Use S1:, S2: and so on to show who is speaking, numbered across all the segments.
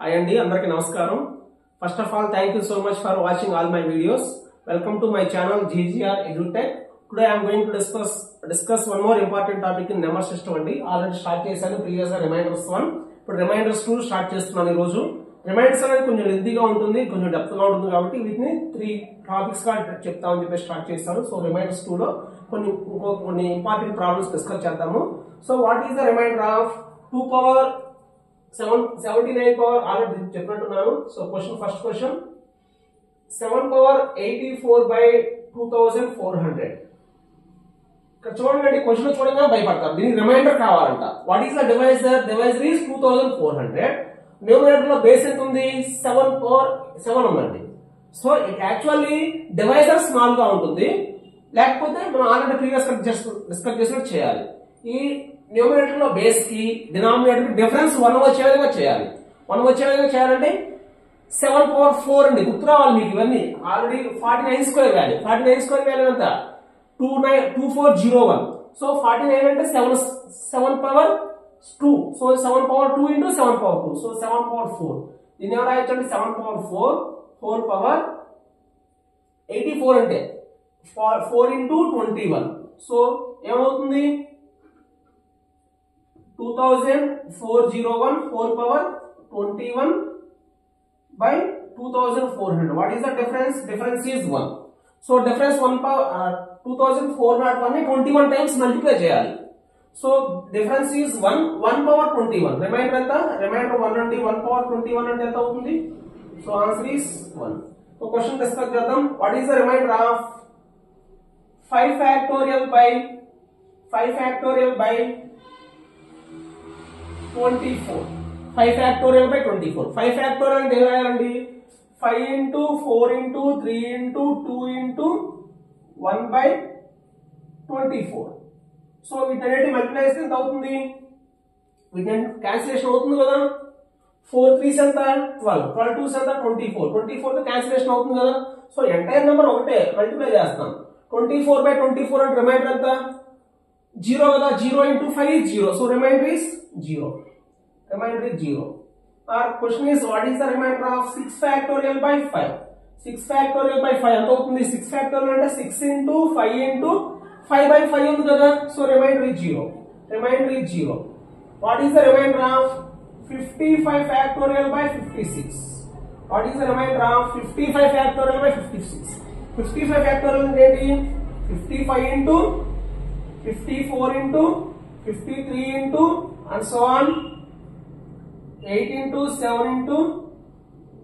S1: Hi Andy, Andarki Namaskaram. First of all, thank you so much for watching all my videos. Welcome to my channel GGR EduTech. Today I am going to discuss one more important topic in number system అండి. Already start చేశాను previous గా reminders 1. ఇప్పుడు reminders 2 start చేస్తున్నాను ఈ రోజు. Reminders అనేది కొంచెం లెంతీగా ఉంటుంది, కొంచెం డెప్త్ గా ఉంటుంది కాబట్టి వీటిని 3 టాపిక్స్ గా చెప్తామని చెప్పి స్టార్ట్ చేస్తాను. సో reminders 2 లో కొన్ని ఇంపార్టెంట్ ప్రాబ్లమ్స్ డిస్కస్ చేద్దాము. So what is the reminder of 2 power 79 power already చెప్పినట్టున్నాను. So first question 7 power 84 by 2400. ఇక్కడ చూడండి, క్వశ్చన్ చూడగా భయపడతారు. దీనికి రిమైండర్ కావాలంట. What is the divisor? Divisor is 2400. Numerator లో బేస్ ఎంత ఉంది? 7 power 7 ఉందండి. సో యాక్చువల్లీ డివైజర్ స్మాల్ గా ఉంటుంది, లేకపోతే మనం ఆల్రెడీ ప్రీవియస్ డిస్కస్ చేసినట్టు చేయాలి. ఈ న్యూమరేటర్ లో బేస్ కి డినామినేటర్ కి డిఫరెన్స్ 1 వచ్చే విధంగా చేయాలి. 1 వచ్చే విధంగా చేయాలంటే 7 power 4 అండి. గుర్తు రావాలి మీకు ఇవన్నీ. Already 49 square value. 49 square value ఎంత? 2401. సో 49 అంటే 7 power 2. So 7 power 2 into 7 power 2. So 7 power 4. దీన్ని ఎవరు రాయొచ్చండి? 7 power 4 whole power 84 అంటే 4 into 21. సో ఏమవుతుంది? 2401 whole power 21 by 2400. What is the difference? Difference is 1. So difference 1 power 2401 ని 21 times multiply చేయాలి. So difference is 1 power 21. Reminder ఎంత? Reminder 1 అండి. 1 power 21 అంటే ఎంత అవుతుంది? So answer is 1. So question discuss చేద్దాం. What is the remainder of 5 factorial by 24. 5 factorial by 24. 5 factorial అంటే ఏం రాయాలండి? 5 into 4 into 3 into 2 into 1 by 24. So వీటన్నిటి మల్టిప్లై చేస్తే ఎంత అవుతుంది? వీటి క్యాన్సిలేషన్ అవుతుంది కదా. 4 3s ఎంత? 12. 12 2s ఎంత? 24. 24 తో క్యాన్సిలేషన్ అవుతుంది కదా. సో ఎంటైర్ నెంబర్ ఒకటే మల్టిప్లై చేస్తాం. 24 by 24 అంటే రిమైండర్ ఎంత? 0 కదా. 0 into 5 is 0. So remainder is 0. Remainder is 0. Our question is, what is the remainder of 6 factorial by 5? 6 factorial by 5 ఎంత అవుతుంది? 6 factorial అంటే 6 into 5 into 5 by 5 ఉంది కదా. So remainder is 0. Remainder is 0. What is the remainder of 55 factorial by 56? What is the remainder of 55 factorial by 56? 55 factorial అంటే ఏంటి? 55 into 54 into 53 into and so on, 8 into 7 into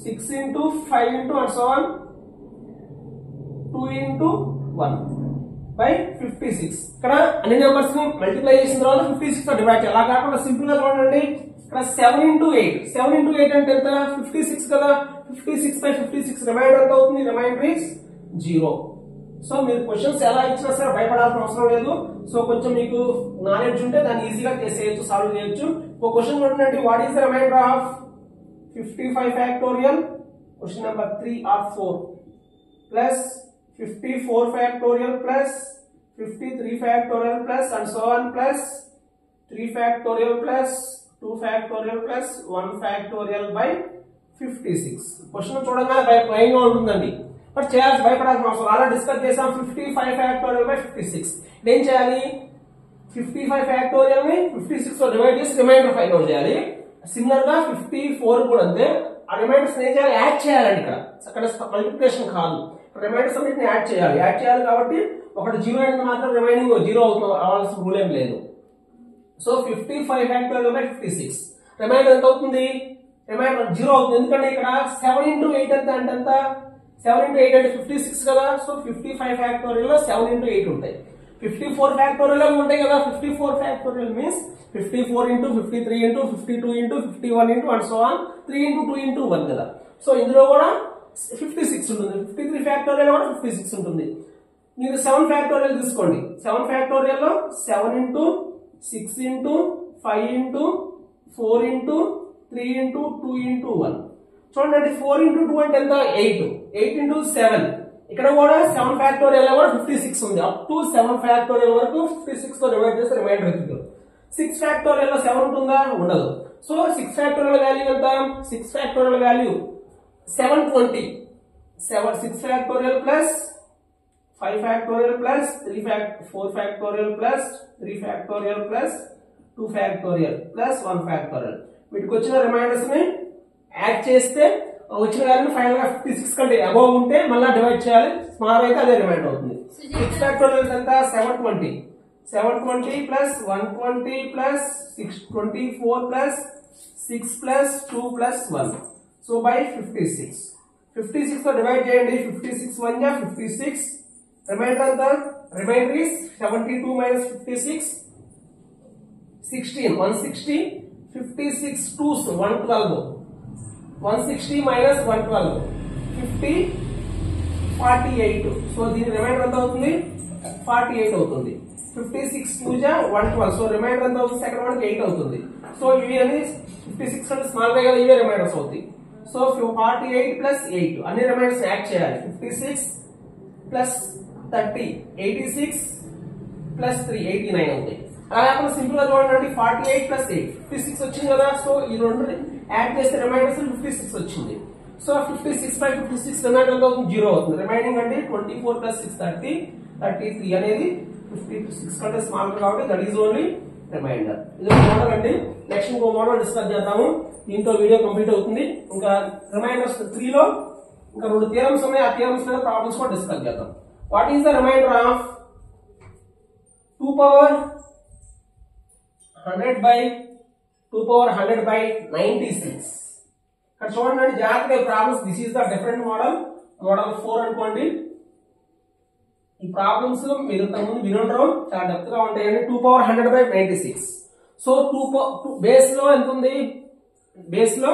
S1: 6 into 5 into and so on, 2 into 1 by 56. ఇక్కడ అన్ని numbers ని multiply చేసిన తర్వాత 56 తో divide చేయాలి. అలా కాకుండా సింపుల్ గా చూడండి, ఇక్కడ 7 into 8. 7 into 8 అంటే ఎంత? 56 కదా. 56 by 56 రిమైండర్ ఎంత అవుతుంది? Remainder is 0. సో మీరు క్వశ్చన్స్ ఎలా ఇచ్చినా సరే భయపడాల్సిన అవసరం లేదు. సో కొంచెం మీకు నాలెడ్జ్ ఉంటే దాన్ని ఈజీగా చేసేయచ్చు, సాల్వ్ చేయొచ్చు. ఒక క్వశ్చన్ చూడండి, what is the reminder of 55 factorial question number 3 or 4 plus 54 factorial plus 53 factorial plus and so on plus 3 factorial plus 2 factorial plus 1 factorial by 56. Question చూడగానే భయంగా ఉంటుందండి, బట్ చేయాల్సి భయపడాల్సిన అవసరం. అలా డిస్కస్ చేసాం. 55 ఫ్యాక్టోరియల్ బై 56. ఏం చేయాలి? 55 ఫ్యాక్టోరియల్ ని 56 తో డివైడ్ చేసి రిమైండర్ ఫైండ్ అవుట్ చేయాలి. సిమిలర్ గా 54 కూడా అంతే. ఆ రిమైండర్స్ ఏం చేయాలి? యాడ్ చేయాలండి. అక్కడ మల్టిప్లికేషన్ కాదు, రిమైండర్స్ అన్నిటిని యాడ్ చేయాలి. యాడ్ చేయాలి కాబట్టి ఒకటి 0 అయితే మాత్రం రిమైనింగ్ 0 అవుతుంది, అవ్వాల్సిన రూల్ ఏం లేదు. సో 55 ఫ్యాక్టోరియల్ బై 56 రిమైండర్ ఎంత అవుతుంది? రిమైండర్ 0 అవుతుంది. ఎందుకంటే ఇక్కడ 7 into 8 ఎంత? 7 into 8 అంటే 56 కదా. సో 55 ఫ్యాక్టోరియల్ లో 7 into 8 ఉంటాయి. 54 ఫ్యాక్టోరియల్ ఉంటాయి కదా. 54 factorial means 54 into 53 into 52 into 51 into and so on, 3 into 2 into 1 కదా. సో ఇందులో కూడా 56 ఉంటుంది. 53 ఫ్యాక్టోరియల్ కూడా 56 ఉంటుంది. మీరు 7 ఫ్యాక్టోరియల్ తీసుకోండి. 7 ఫ్యాక్టోరియల్ లో 7 into 6 into 5 into 4 into 3 into 2 into 1. చూడండి, 4 into 2 అంటే ఎంత? 8. 8 into 7. ఇక్కడ కూడా 7 ఫ్యాక్టోరియల్ కూడా 56 ఉంది. అప్ టు 7 ఫ్యాక్టోరియల్ వరకు 56 తో డివైడ్ చేస్తే రిమైండర్ అవుతుంది. 6 ఫ్యాక్టోరియల్ లో 7 ఉంటుందా? ఉండదు. సో 6 ఫ్యాక్టోరియల్ వాల్యూ ఎంత? 6 factorial value 720. 6 factorial plus 5 factorial plus 4 factorial plus 3 factorial plus 2 factorial plus 1 factorial. వీటికి వచ్చిన రిమైండర్స్ ని యాడ్ చేస్తే వచ్చిన వాల్యూ ఫైనల్ గా 56 కంటే అబౌవ్ ఉంటే మళ్ళీ డివైడ్ చేయాలి. స్మాల్ అయితే అదే రిమైండర్ అవుతుంది. 6 ఫ్యాక్టోరియల్ ఎంత? 720. 720 plus 120 plus 624 plus 6 plus 2 plus 1. So by 56. 56 తో డివైడ్ చేయండి. 56 1 జా 56. రిమైండర్ ఎంత? Remainder is 72 minus 56 16. 160. 56 2s 112. 160 minus 112 50 48. So దీని రిమైండర్ ఎంత అవుతుంది? 48 అవుతుంది. 56 2 జా 112. సో రిమైండర్ ఎంత అవుతుంది? సెకండ్ వన్ 8 అవుతుంది. సో ఇవి అన్ని 56 అంటే స్మాల్ గా కదా, ఇవే రిమైండర్స్ అవుతాయి. సో 48 ప్లస్ 8 అన్ని రిమైండర్స్ యాడ్ చేయాలి. 56 ప్లస్ 30 86 ప్లస్ 3 89 అవుతాయి. అలా కాకుండా సింపుల్ గా చూడండి, 48 ప్లస్ 8 56 వచ్చింది కదా. సో ఈ రెండు యాడ్ చేస్తే రిమైండర్స్ 56 వచ్చింది. సో 56 బై 56 రిమైండర్ ఎంత అవుతుంది? 0 అవుతుంది. రిమైనింగ్ అంటే 24 ప్లస్ 6 30 33 అనేది 56 కంటే స్మాల్ కాబట్టి దట్ ఈస్ ఓన్లీ రిమైండర్. ఇది మోడల్ అండి. నెక్స్ట్ ఇంకో మోడల్ డిస్కస్ చేద్దాము. దీంతో వీడియో కంప్లీట్ అవుతుంది. ఇంకా రిమైండర్స్ 3 లో ఇంకా 2 థియరమ్స్ ఉన్నాయి. ఆ థియరమ్స్ మీద ప్రాబ్లమ్స్ కూడా డిస్కస్ చేద్దాం. What is the reminder of 2 power 100 by 2 power 100 by 96. ఇక్కడ చూడండి జాగ్రత్తగా problems. This is the different model 4 అనుకోండి. ఈ ప్రాబ్లమ్స్ మీరు ఇంతకుముందు వినుంటారు, చాలా డెప్త్ గా ఉంటాయండి. 2 power 100 by 96. సో 2 బేస్ లో ఎంత ఉంది? బేస్ లో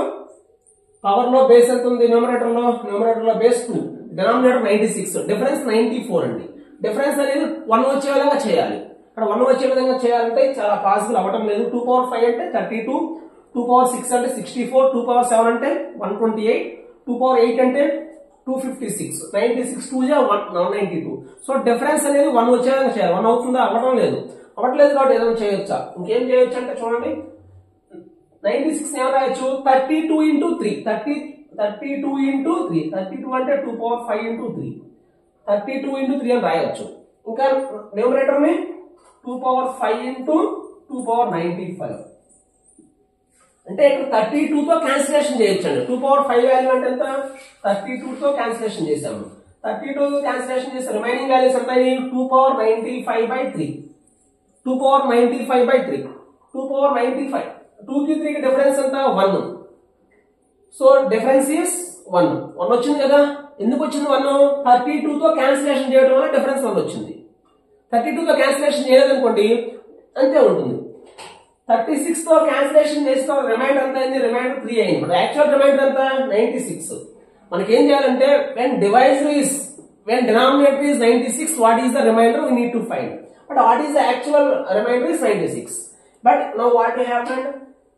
S1: పవర్ లో బేస్ ఎంత ఉంది? న్యూమరేటర్ లో బేస్ 2, డినామినేటర్ 96, డిఫరెన్స్ 94 అండి. డిఫరెన్స్ అనేది 1 వచ్చే విధంగా చేయాలి. ఇక్కడ 1 వచ్చే విధంగా చేయాలంటే చాలా పాసిబుల్ అవ్వటం లేదు. 2 power 5 అంటే 32, 2 power 6 అంటే 64, 2 power 7 అంటే 128, 2 power 8 అంటే 256, 96 2 జా 192. సో డిఫరెన్స్ అనేది 1 వచ్చే విధంగా చేయాలి. 1 అవుతుందా? అవ్వటం లేదు. అవ్వట్లేదు కాబట్టి ఏదైనా చేయొచ్చా? ఇంకేం చేయొచ్చు అంటే చూడండి, 96 ఏమైనా రాయొచ్చు? 32 into 3. 32 into 3. 32 అంటే 2 power 5 into 3. 32 into 3 అని రాయొచ్చు. ఇంకా న్యూమరేటర్ ని 2 power 5 into 2 power 95. అంటే ఇక్కడ 32 తో క్యాన్సిలేషన్ చేయొచ్చండి. 2 power 5 వాల్యూ అంటే ఎంత? 32 తో క్యాన్సిలేషన్ చేసాము. 32 తో క్యాన్సిలేషన్ చేస్తే రిమైనింగ్ వాల్యూస్ ఎంత? 2 power 95 by 3. 2 power 95 by 3. 2 power 95. 2 కి 3 కి డిఫరెన్స్ ఎంత? 1. So difference is 1. 1 వచ్చింది కదా. ఎందుకు వచ్చింది 1? 32 తో క్యాన్సిలేషన్ చేయడం వల్ల డిఫరెన్స్ 1 వచ్చింది. 32 తో క్యాన్సిలేషన్ చేయలేదనుకోండి అంతే ఉంటుంది. 36 తో క్యాన్సిలేషన్ చేసిన రిమైండర్ ఎంత అయింది? రిమైండర్ 3 అయింది. బట్ యాక్చువల్ రిమైండర్ ఎంత? 96. మనకి ఏం చేయాలంటే when denominator is 96, what is the remainder we need to find. But what is the actual remainder is 96. But now what happened?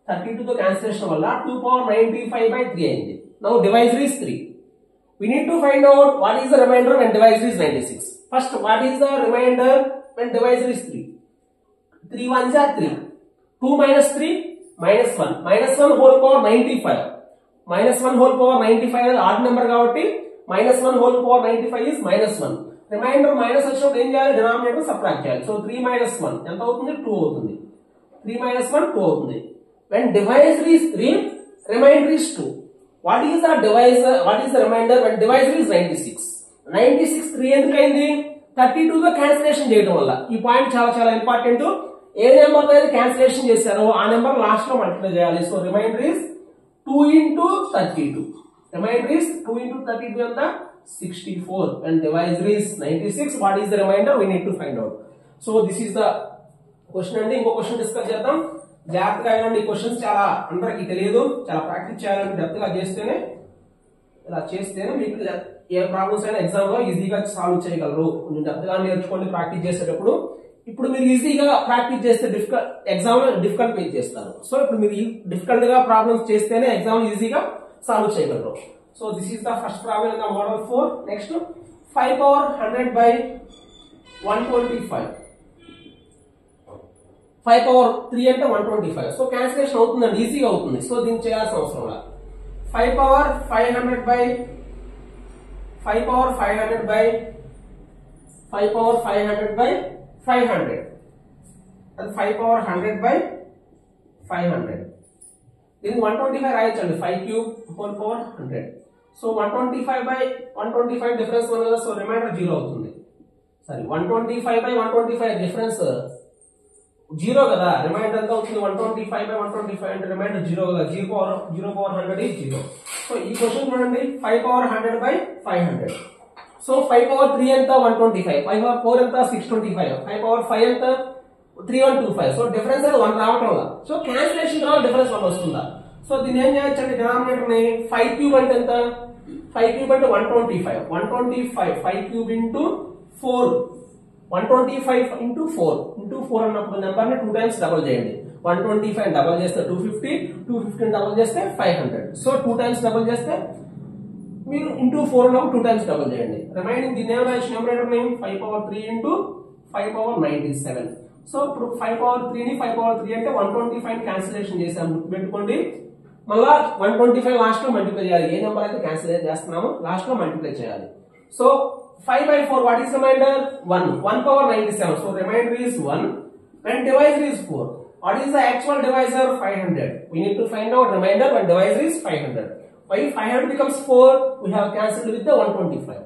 S1: 32 తో క్యాన్సిలేషన్ వల్ల 2 power 95 by 3 అయింది. Now divisor is 3. We need to find out what is the remainder when divisor is 96. First, what is the remainder when divisor is 3? 3 1s are 3. 2 minus 3 minus 1. Minus 1 whole power 95. Minus 1 whole power 95 is odd number కాబట్టి minus 1 whole power 95 is minus 1. Remainder minus వచ్చినప్పుడు ఏం చేయాలి? Denominator subtract చేయాలి. So 3 minus 1 ఎంత అవుతుంది? 2 అవుతుంది. 3 minus 1 2 అవుతుంది. When divisor is 3, remainder is 2. What is the remainder when divisor is 96? 96 3 ఎందుకు అయింది? 32 తో క్యాన్సిలేషన్ చేయడం వల్ల. ఈ పాయింట్ చాలా చాలా ఇంపార్టెంట్. ఏ నెంబర్ అయితే క్యాన్సిలేషన్ చేశారో ఆ నెంబర్ లాస్ట్ లో మల్టిప్లై చేయాలి. So remainder is 2 into 32. Remainder is 2 into 32 ఎంత? 64. And divisor is 96. What is the remainder? We need to find out. So this is the question అండి. ఇంకో క్వశ్చన్ డిస్కస్ చేద్దాం. జాగ్రత్తగా వినండి. ఈ క్వశ్చన్స్ చాలా అందరికి తెలియదు, చాలా ప్రాక్టీస్ చేయాలంటే డెప్త్ గా చేస్తేనే, ఇలా చేస్తేనే మీకు ఏ ప్రాబ్లమ్స్ అయినా ఎగ్జామ్ లో ఈజీగా సాల్వ్ చేయగలరు. కొంచెం డెప్త్ గా నేర్చుకోండి ప్రాక్టీస్ చేసేటప్పుడు. ఇప్పుడు మీరు ఈజీగా ప్రాక్టీస్ చేస్తే ఎగ్జామ్ లో డిఫికల్ట్ ఫేస్ చేస్తారు. సో ఇప్పుడు మీరు డిఫికల్ట్ గా ప్రాబ్లమ్స్ చేస్తేనే ఎగ్జామ్ ఈజీగా సాల్వ్ చేయగలరు. So this is the first problem in the model 4. Next 5 power 100 by 125. 5 power 3 అంటే 125. సో క్యాన్సిలేషన్ అవుతుందండి, ఈజీగా అవుతుంది. సో దీన్ని చేయాల్సిన అవసరం లేదు. 5 power 500 by 5 power 500 by 5 power 500 by 500. అది 5 power 100 by 500. దీన్ని 125 రాయొచ్చండి, 5 cube whole power 100. So 125 by 125 difference ఉంది కదా, సో రిమైండర్ 0 అవుతుంది. సారీ 125 by 125 డిఫరెన్స్ 0 కదా, రిమైండర్ ఎంత అవుతుంది? 125 by 125 అంటే రిమైండర్ 0 కదా, 0 power 100 is 0. సో ఈ క్వశ్చన్ చూడండి, 5 power 100 by 500. సో 5 power 3 ఎంత? 125. 5 power 4 ఎంత? 625. 5 power 5 ఎంత? 3125. సో డిఫరెన్స్ అది 1 రావటం వల్ల, సో క్యాన్సిలేషన్ తర్వాత డిఫరెన్స్ 1 వస్తుందా? సో దీన్ని ఏం చేయొచ్చండి, డినామినేటర్ ని 5 క్యూబ్ అంటే ఎంత? 5 క్యూబ్ అంటే 125. 125 5 క్యూబ్ ఇంటూ 4, 125 ఇంటూ 4 అన్నప్పుడు నెంబర్ ని 2 టైమ్స్ డబుల్ చేయండి. 125 డబుల్ చేస్తే 250, 250 డబుల్ చేస్తే 500. సో 2 టైమ్స్ డబుల్ చేస్తే మీరు ఇంటూ 4 అన్నప్పుడు 2 టైమ్స్ డబుల్ చేయండి. రిమైనింగ్ దీని ఏమైనా న్యూమరేటర్ ని 5 power 3 ఇంటూ 5 power 97. సో ఇప్పుడు 5 power 3 ని 5 power 3 అంటే 125 క్యాన్సిలేషన్ చేసాము, గుర్తుపెట్టుకోండి. మళ్ళా 125 లాస్ట్ లో మల్టిప్లై చేయాలి. ఏ నెంబర్ అయితే క్యాన్సిల్ చేస్తున్నామో లాస్ట్ లో మల్టిప్లై చేయాలి. So 5 by 4, what is remainder? 1 power 97. So remainder is 1 when divisor is 4. What is the actual divisor? 500. We need to find out remainder when divisor is 500. Why 500 becomes 4? We have cancelled with the 125.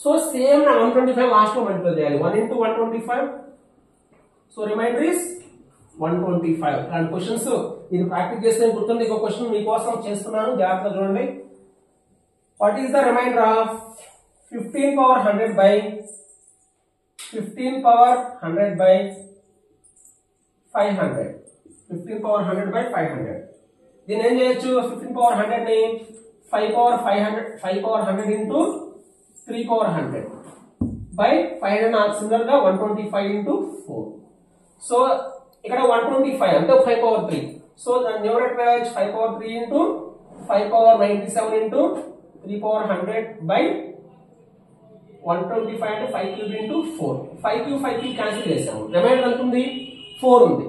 S1: So same 125 last లో multiply చేయాలి. 1 into 125. So remainder is 125. And questions ఇది practice చేస్తే గుర్తుంది. ఇంకో question మీకోసం చేస్తున్నాను, జాగ్రత్తగా చూడండి. What is the remainder of 15 power 100 by 15 power 100 by 500? 15 power 100 by 500. దీన్ని ఏం చేయొచ్చు? 15 power 100 ని 5 power 100 into 3 power 100 by 500 similar గా 125 into 4. సో ఇక్కడ 125 అంటే 5 power 3. సో దాన్ని numerator 5 power 3 into 5 power 97 into 3 power 100 by 125 అంటే 5 cube into 4. 5 cube క్యాన్సిల్ చేసాము. రిమైండర్ ఎంత ఉంది? 4 ఉంది.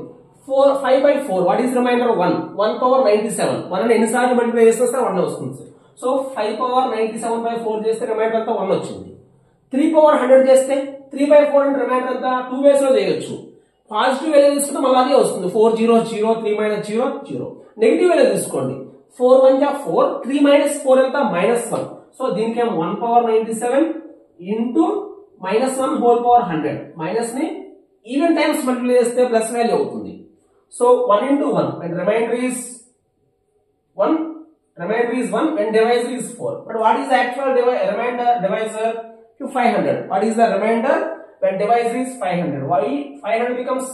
S1: 5 by 4, what is remainder? 1 power 97. 1 అని ఎన్నిసార్లు మల్టిప్లై చేస్తే 1 వస్తుంది. సో 5 power 97 by 4 చేస్తే రిమైండర్ అంతా 1 వచ్చింది. 3 power 100 చేస్తే 3 by 4 అంటే రిమైండర్ అంతా 2 వేస్ లో చేయొచ్చు. పాజిటివ్ వేలో తీసుకుంటే మళ్ళీ అదే వస్తుంది, 4 0 0, 3 minus 0 0. నెగిటివ్ వేలో తీసుకోండి, 4 1 4, 3 minus 4 ఎంత? -1. సో దీనికి 1 power 97 into -1 whole power 100. Minus ని ఈవెన్ టైమ్స్ మల్టిప్లై చేస్తే ప్లస్ వాల్యూ అవుతుంది. So 1 into 1 when remainder is 1 when divisor is 4. But what is the actual remainder divisor to 500? What is the remainder when divisor is 500? Why 500 becomes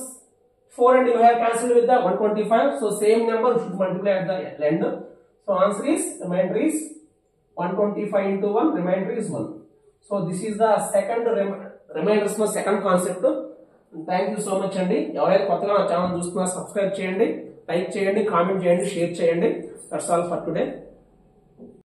S1: 4 and you have cancelled with the 125? So same number should multiply at the end. So answer is remainder is 125 into 1, remainder is 1. So this is the second remainders for second concept. Thank you so much అండి. ఎవరైతే కొత్తగా నా channel చూస్తున్నారో subscribe చేయండి, like చేయండి, comment చేయండి, share చేయండి. That's all for today.